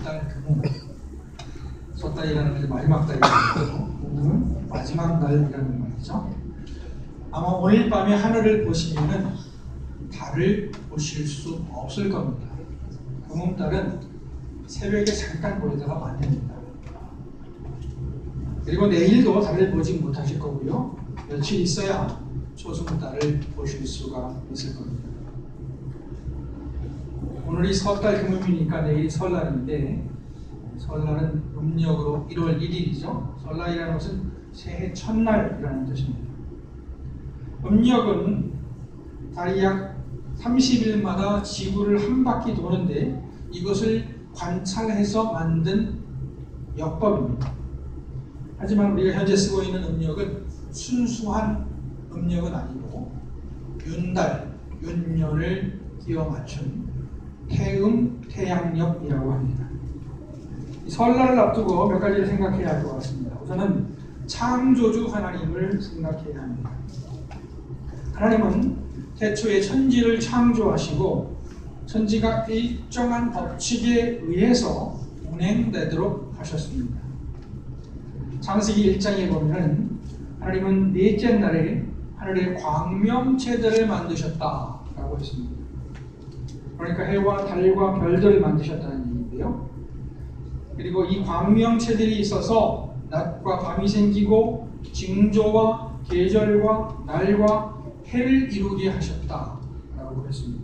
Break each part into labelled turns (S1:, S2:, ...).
S1: 달 금음, 섣달이라는 게 마지막 달이고 금음은 마지막 날이라는 말이죠. 아마 오늘 밤에 하늘을 보시면은 달을 보실 수 없을 겁니다. 금음달은 새벽에 잠깐 보이다가 만렙니다. 그리고 내일도 달을 보지 못하실 거고요. 며칠 있어야 초승달을 보실 수가 있을 겁니다. 오늘이 섣달 금음이니까 내일이 설날인데, 설날은 음력으로 1월 1일이죠. 설날이라는 것은 새해 첫날이라는 뜻입니다. 음력은 달이 약 30일마다 지구를 한 바퀴 도는데 이것을 관찰해서 만든 역법입니다. 하지만 우리가 현재 쓰고 있는 음력은 순수한 음력은 아니고 윤달, 윤년을 끼워 맞춘 태음, 태양력이라고 합니다. 설날을 앞두고 몇 가지를 생각해야 할 것 같습니다. 우선은 창조주 하나님을 생각해야 합니다. 하나님은 태초에 천지를 창조하시고 천지가 일정한 법칙에 의해서 운행되도록 하셨습니다. 창세기 1장에 보면 하나님은 넷째 날에 하늘의 광명체들을 만드셨다라고 했습니다. 그러니까 해와 달과 별들을 만드셨다는 얘기인데요. 그리고 이 광명체들이 있어서 낮과 밤이 생기고 징조와 계절과 날과 해를 이루게 하셨다라고 했습니다.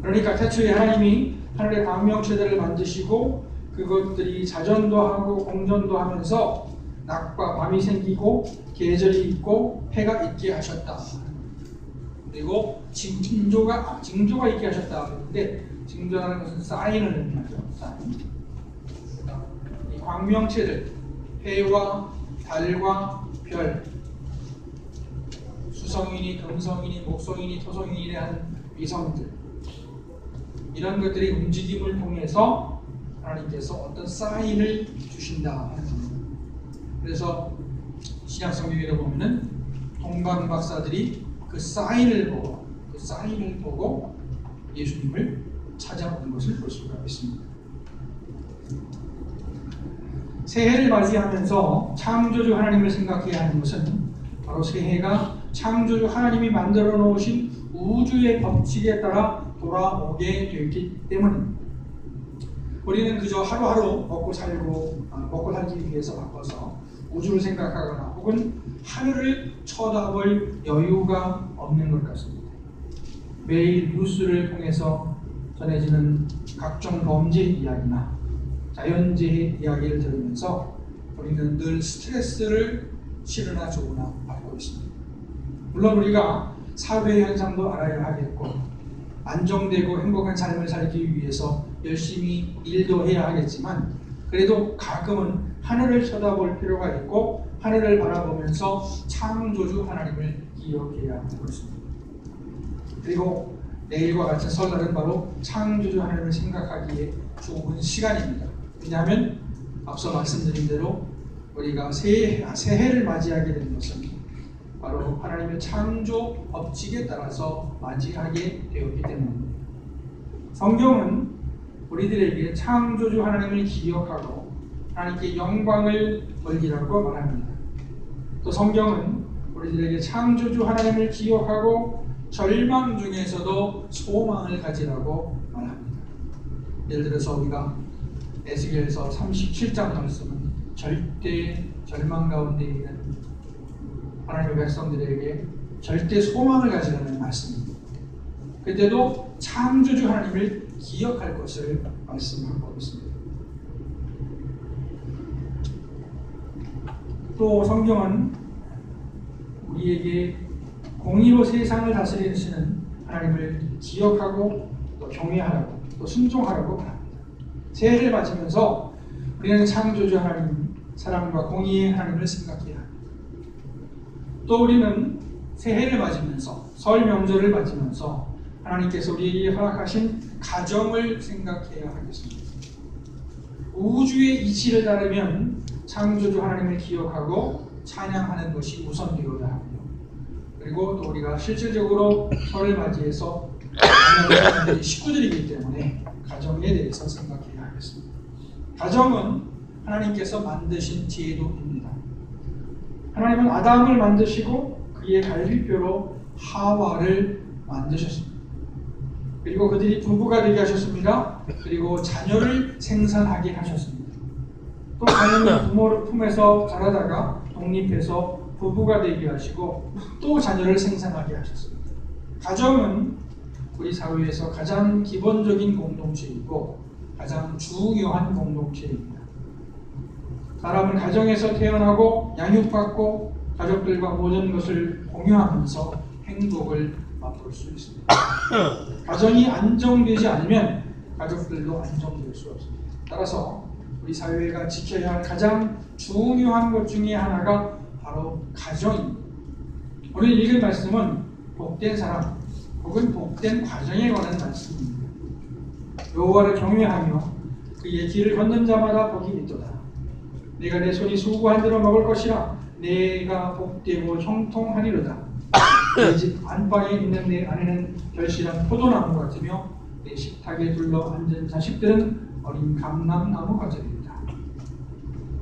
S1: 그러니까 태초에 하나님이 하늘의 광명체들을 만드시고 그것들이 자전도 하고 공전도 하면서 낮과 밤이 생기고 계절이 있고 해가 있게 하셨다. 그리고 징조가 있게 하셨다 그랬는데, 징조라는 것은 사인을 의미하죠. 사인. 이 광명체들, 해와 달과 별, 수성이니 금성이니 목성이니 토성이니 한 위성들, 이런 것들이 움직임을 통해서 하나님께서 어떤 사인을 주신다. 그래서 신약 성경에 보면은 동방 박사들이 그 사인을 보고 예수님을 찾아오는 것을 볼 수가 있습니다. 새해를 맞이하면서 창조주 하나님을 생각해야 하는 것은 바로 새해가 창조주 하나님이 만들어 놓으신 우주의 법칙에 따라 돌아오게 되기 때문입니다. 우리는 그저 하루하루 먹고 살기 위해서 바빠서 우주를 생각하거나 혹은 하늘을 쳐다볼 여유가 없는 것 같습니다. 매일 뉴스를 통해서 전해지는 각종 범죄 이야기나 자연재해 이야기를 들으면서 우리는 늘 스트레스를 싫으나 좋으나 받고 있습니다. 물론 우리가 사회 현상도 알아야 하겠고 안정되고 행복한 삶을 살기 위해서 열심히 일도 해야 하겠지만, 그래도 가끔은 하늘을 쳐다볼 필요가 있고 하늘을 바라보면서 창조주 하나님을 기억해야 하는 것입니다. 그리고 내일과 같은 설날은 바로 창조주 하나님을 생각하기에 좋은 시간입니다. 왜냐하면 앞서 말씀드린 대로 우리가 새해를 맞이하게 된 것은 바로 하나님의 창조 법칙에 따라서 맞이하게 되었기 때문입니다. 성경은 우리들에게 창조주 하나님을 기억하고 하나님께 영광을 돌리라고 말합니다. 또 성경은 우리들에게 창조주 하나님을 기억하고 절망 중에서도 소망을 가지라고 말합니다. 예를 들어서 우리가 에스겔서 37장 말씀은 절대 절망 가운데 있는 하나님의 백성들에게 절대 소망을 가지라는 말씀입니다. 그때도 창조주 하나님을 기억할 것을 말씀하고 있습니다. 또 성경은 우리에게 공의로 세상을 다스리시는 하나님을 기억하고 또 경외하라고 또 순종하라고 말합니다. 새해를 맞으면서 우리는 창조주 하나님, 사랑과 공의의 하나님을 생각해야 합니다. 또 우리는 새해를 맞으면서 설 명절을 맞으면서 하나님께서 우리에게 허락하신 가정을 생각해야 하겠습니다. 우주의 이치를 따르면 창조주 하나님을 기억하고 찬양하는 것이 우선되어야 하고요. 그리고 또 우리가 실질적으로 설을 맞이해서 식구들이기 때문에 가정에 대해서 생각해야 하겠습니다. 가정은 하나님께서 만드신 제도입니다. 하나님은 아담을 만드시고 그의 갈비뼈로 하와를 만드셨습니다. 그리고 그들이 부부가 되게 하셨습니다. 그리고 자녀를 생산하게 하셨습니다. 또 자녀는 부모 품에서 자라다가 독립해서 부부가 되게 하시고 또 자녀를 생산하게 하셨습니다. 가정은 우리 사회에서 가장 기본적인 공동체이고 가장 중요한 공동체입니다. 사람은 가정에서 태어나고 양육받고 가족들과 모든 것을 공유하면서 행복을 맛볼 수 있습니다. 가정이 안정되지 않으면 가족들도 안정될 수 없습니다. 따라서 우리 사회가 지켜야 할 가장 중요한 것 중에 하나가 바로 가정입니다. 오늘 읽은 말씀은 복된 사람 혹은 복된 과정에 관한 말씀입니다. 여호와를 경외하며 그의 길을 걷는 자마다 복이 있도다. 내가 내 손이 수고한 대로 먹을 것이라. 내가 복되고 형통하리로다. 내 집 안방에 있는 내 아내는 결실한 포도나무 같으며 내 식탁에 둘러 앉은 자식들은 어린 감람나무 가지리로다.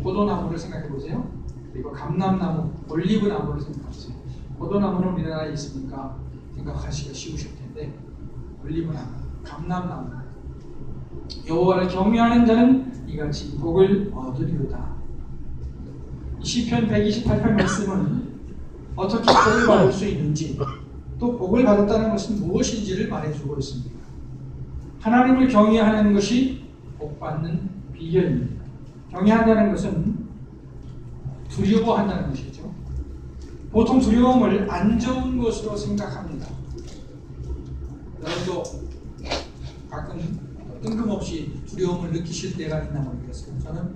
S1: 포도나무를 생각해 보세요. 그리고 감람나무, 올리브나무를 생각하세요. 포도나무는 우리나라에 있으니까 생각하시기가 쉬우실 텐데 올리브나무, 감람나무. 여호와를 경외하는 자는 이같이 복을 얻으리로다. 시편 128편 말씀은 어떻게 복을 받을 수 있는지 또 복을 받았다는 것은 무엇인지를 말해주고 있습니다. 하나님을 경외하는 것이 복받는 비결입니다. 경외한다는 것은 두려워한다는 것이죠. 보통 두려움을 안 좋은 것으로 생각합니다. 여러분도 가끔 뜬금없이 두려움을 느끼실 때가 있나 모르겠어요. 저는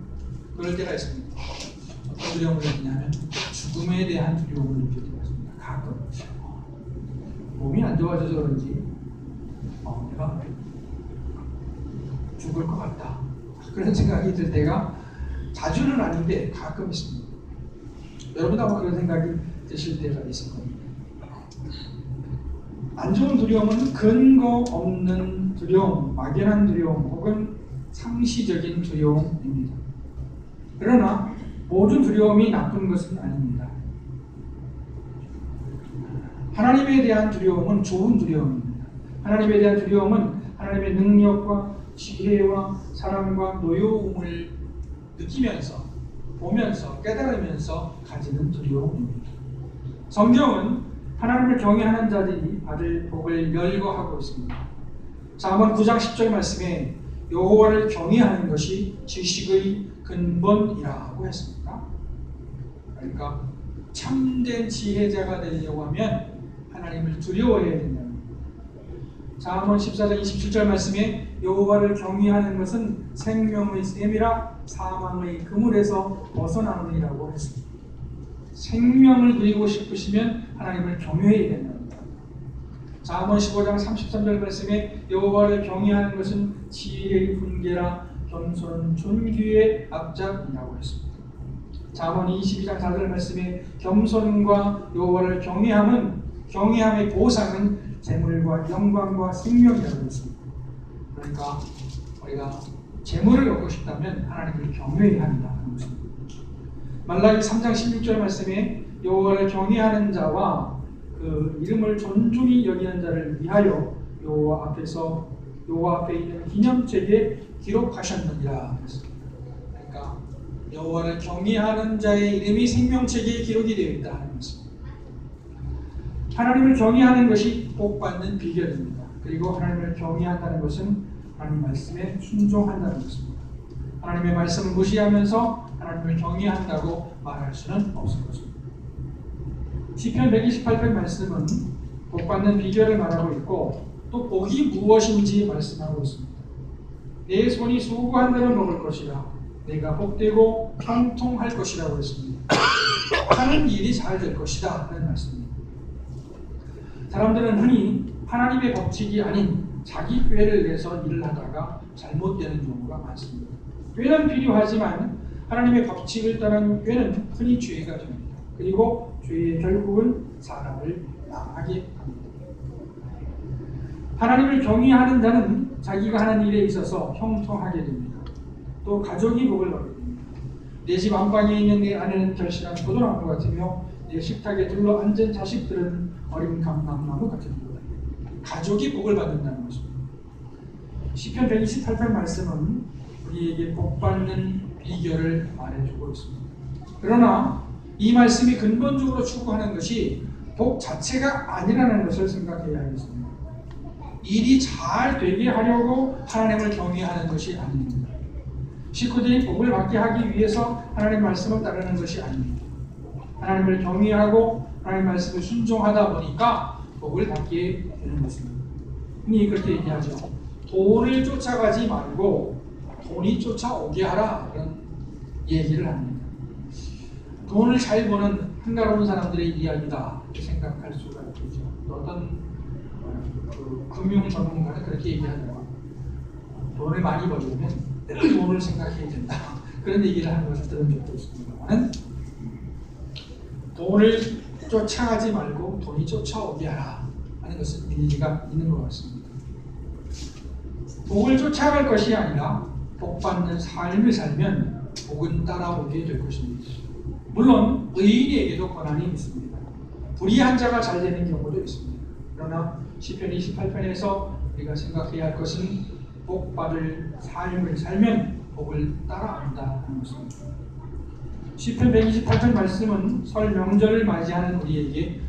S1: 그럴 때가 있습니다. 어떤 두려움을 느끼냐면 죽음에 대한 두려움을 느낄 때가 있습니다. 가끔 몸이 안 좋아져서 그런지 내가 죽을 것 같다 그런 생각이 들 때가 자주는 아닌데 가끔 있습니다. 여러분도 아마 그런 생각이 드실 때가 있을 겁니다. 안 좋은 두려움은 근거 없는 두려움, 막연한 두려움 혹은 상시적인 두려움입니다. 그러나 모든 두려움이 나쁜 것은 아닙니다. 하나님에 대한 두려움은 좋은 두려움입니다. 하나님에 대한 두려움은 하나님의 능력과 지혜와 사랑과 노여움을 느끼면서 보면서 깨달으면서 가지는 두려움입니다. 성경은 하나님을 경외하는 자들이 받을 복을 열거하고 있습니다. 잠언 9장 10절 말씀에 여호와를 경외하는 것이 지식의 근본이라고 했습니다. 그러니까 참된 지혜자가 되려고 하면 하나님을 두려워해야 된다는 겁니다. 잠언 14장 27절 말씀에 여호와를 경외하는 것은 생명의 셈이라 사망의 그물에서 벗어나느니라고 했습니다. 생명을 누리고 싶으시면 하나님을 경외해야 된답니다. 잠언 15장 33절 말씀에 여호와를 경외하는 것은 지혜의 분계라 겸손은 존귀의 앞잡이라고 했습니다. 잠언 22장 4절 말씀에 겸손과 여호와를 경외함의 보상은 재물과 영광과 생명이라고 했습니다. 그러니까 우리가 재물을 얻고 싶다면 하나님을 경외해야 한다는 것입니다. 말라기 3장 16절 말씀에 여호와를 경외하는 자와 그 이름을 존중히 여기는 자를 위하여 여호와 앞에 있는 기념책에 기록하셨느니라 했습니다. 그러니까 여호와를 경외하는 자의 이름이 생명책에 기록이 되어 있다 하는 것입니다. 하나님을 경외하는 것이 복받는 비결입니다. 그리고 하나님을 경외한다는 것은 하나님 말씀에 순종한다는 것입니다. 하나님의 말씀을 무시하면서 하나님을 경외한다고 말할 수는 없을 것입니다. 시편 128편 말씀은 복받는 비결을 말하고 있고 또 복이 무엇인지 말씀하고 있습니다. 내 손이 수고한 대로 먹을 것이라. 내가 복되고 형통할 것이라고 했습니다. 하는 일이 잘 될 것이다 하는 말씀입니다. 사람들은 흔히 하나님의 법칙이 아닌 자기 꾀를 내서 일을 하다가 잘못되는 경우가 많습니다. 꾀는 필요하지만 하나님의 법칙을 따르는 꾀는 흔히 죄가 됩니다. 그리고 죄의 결국은 사람을 망하게 합니다. 하나님을 경외하는 자는 자기가 하는 일에 있어서 형통하게 됩니다. 또 가족이 복을 받게 됩니다. 내 집 안방에 있는 내 아내는 결실한 포도나무 같으며 내 식탁에 둘러 앉은 자식들은 어린 감람나무 같은 거다. 가족이 복을 받는다는 것입니다. 시편 128편 말씀은 우리에게 복 받는 비결을 말해주고 있습니다. 그러나 이 말씀이 근본적으로 추구하는 것이 복 자체가 아니라는 것을 생각해야 하겠습니다. 일이 잘 되게 하려고 하나님을 경외하는 것이 아닙니다. 식구들이 복을 받게 하기 위해서 하나님 말씀을 따르는 것이 아닙니다. 하나님을 경외하고 하나님 말씀을 순종하다 보니까 복을 받게 되는 것입니다. 흔히 그렇게 얘기하죠. 돈을 쫓아가지 말고 돈이 쫓아오게 하라, 그런 얘기를 합니다. 돈을 잘 버는 한가로운 사람들의 이야기다 이렇게 생각할 수가 있죠. 어떤 금융 전문가는 그렇게 얘기하더라고요. 돈을 많이 벌려면 늘 돈을 생각해야 된다, 그런 얘기를 하는 것을 들은 적도 있습니다만, 돈을 쫓아가지 말고 돈이 쫓아오게 하라 하는 것은 일리가 있는 것 같습니다. 복을 쫓아갈 것이 아니라 복받는 삶을 살면 복은 따라오게 될 것입니다. 물론 의인에게도 권한이 있습니다. 불의한 자가 잘 되는 경우도 있습니다. 그러나 시편 28편에서 우리가 생각해야 할 것은 복받을 삶을 살면 복을 따라온다 하는 것입니다. 시편 128편 말씀은 설 명절을 맞이하는 우리에게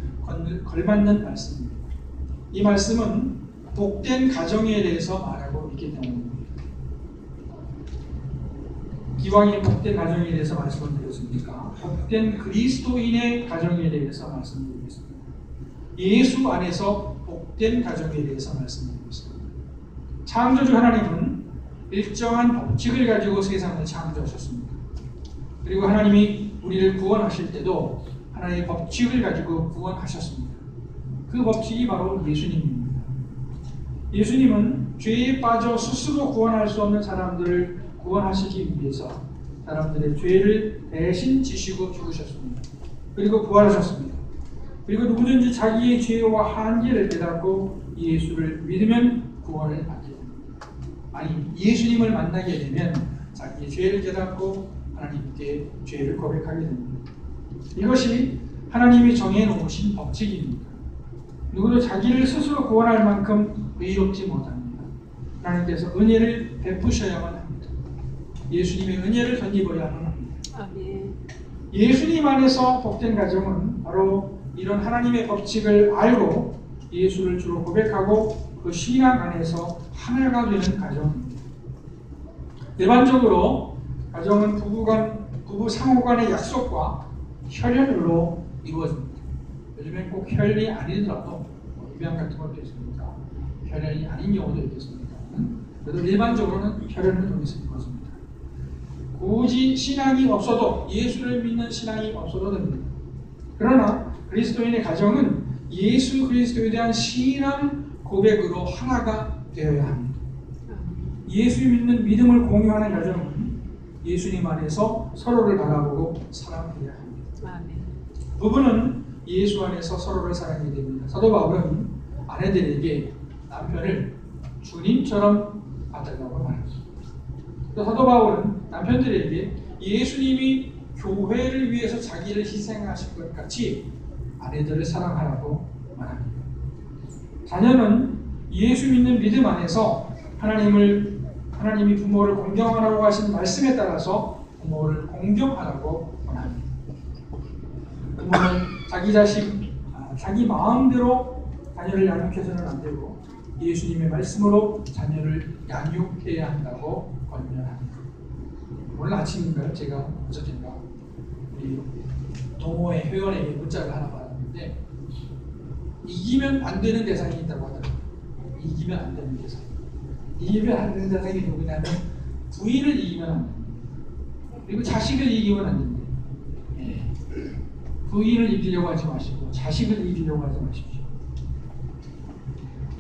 S1: 걸맞는 말씀입니다. 이 말씀은 복된 가정에 대해서 말하고 있기 때문입니다. 기왕에 복된 가정에 대해서 말씀을 드렸으니까 복된 그리스도인의 가정에 대해서 말씀드리겠습니다. 예수 안에서 복된 가정에 대해서 말씀드리겠습니다. 창조주 하나님은 일정한 법칙을 가지고 세상을 창조하셨습니다. 그리고 하나님이 우리를 구원하실 때도 하나님의 법칙을 가지고 구원하셨습니다. 그 법칙이 바로 예수님입니다. 예수님은 죄에 빠져 스스로 구원할 수 없는 사람들을 구원하시기 위해서 사람들의 죄를 대신 지시고 죽으셨습니다. 그리고 부활하셨습니다. 그리고 누구든지 자기의 죄와 한계를 깨닫고 예수를 믿으면 구원을 받게 됩니다. 아니, 예수님을 만나게 되면 자기의 죄를 깨닫고 하나님께 죄를 고백하게 됩니다. 이것이 하나님이 정해놓으신 법칙입니다. 누구도 자기를 스스로 구원할 만큼 의롭지 못합니다. 하나님께서 은혜를 베푸셔야만 합니다. 예수님의 은혜를 덧입어야만 합니다. 아멘. 예수님 안에서 복된 가정은 바로 이런 하나님의 법칙을 알고 예수를 주로 고백하고 그 신앙 안에서 하나가 되는 가정입니다. 일반적으로 가정은 부부 상호 간의 약속과 혈연으로 이루어집니다. 요즘엔 꼭 혈연이 아니더라도 입양 같은 것도 있으니까 혈연이 아닌 경우도 있겠습니다. 그래도 일반적으로는 혈연을 통해서 이루어집니다. 굳이 신앙이 없어도, 예수를 믿는 신앙이 없어도 됩니다. 그러나 그리스도인의 가정은 예수 그리스도에 대한 신앙 고백으로 하나가 되어야 합니다. 예수 믿는 믿음을 공유하는 가정은 예수님 안에서 서로를 바라보고 사랑해야 합니다. 부부는 예수 안에서 서로를 사랑해야 됩니다. 사도 바울은 아내들에게 남편을 주님처럼 받들라고 말합니다. 또 사도 바울은 남편들에게 예수님이 교회를 위해서 자기를 희생하신 것 같이 아내들을 사랑하라고 말합니다. 자녀는 예수 믿는 믿음 안에서 하나님이 부모를 공경하라고 하신 말씀에 따라서 부모를 공경하라고 원합니다. 부모는 자기 자식, 자기 마음대로 자녀를 양육해서는 안 되고 예수님의 말씀으로 자녀를 양육해야 한다고 권면합니다. 오늘 아침인가요? 제가 어저께인가 우리 동호회 회원에게 문자를 하나 받았는데 이기면 안 되는 대상이 있다고 하더라고요. 이기면 안 되는 대상. 이기면 안 되는 대상이 누구냐면 부인을 이기면 안 됩니다. 그리고 자식을 이기면 안 됩니다. 부인을 이기려고 하지 마시고 자식을 이기려고 하지 마십시오.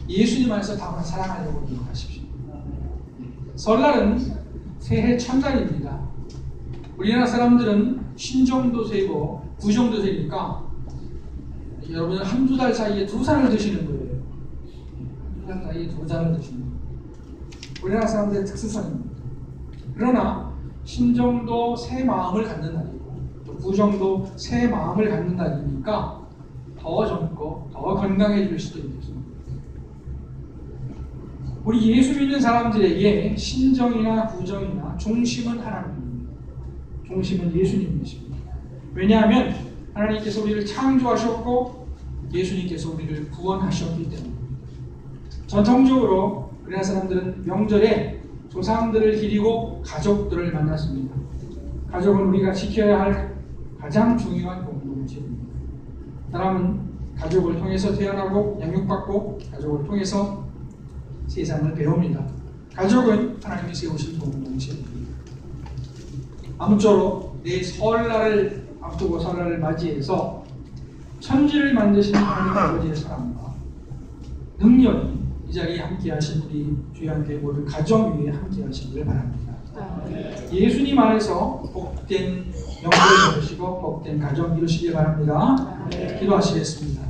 S1: 예수님 안에서 다만 사랑하려고 노력하십시오. 설날은 새해 첫날입니다. 우리나라 사람들은 신정도 세고 구정도 세니까 여러분은 한두 달 사이에 2살을 드시는 거예요. 한두 달 사이에 2살을 드시는 거예요. 우리나라 사람들의 특수성입니다. 그러나 신정도 새 마음을 갖는 날이고 또 구정도 새 마음을 갖는 날이니까 더 젊고 더 건강해질 수도 있겠습니다. 우리 예수 믿는 사람들에게 신정이나 구정이나 중심은 하나님입니다. 중심은 예수님이십니다. 왜냐하면 하나님께서 우리를 창조하셨고 예수님께서 우리를 구원하셨기 때문입니다. 전통적으로 우리나라 사람들은 명절에 조상들을 기리고 가족들을 만났습니다. 가족은 우리가 지켜야 할 가장 중요한 공동체입니다. 사람은 가족을 통해서 태어나고 양육받고 가족을 통해서 세상을 배웁니다. 가족은 하나님이 세우신 공동체입니다. 아무쪼록 내 설날을 앞두고 설날을 맞이해서 천지를 만드신 하나님 아버지의 사랑과 능력이 이 자리에 함께하신 우리 주님께 모든 가정 위에 함께하시기를 바랍니다. 예수님 안에서 복된 영광을 받으시고 복된 가정 이루시길 바랍니다. 기도하시겠습니다.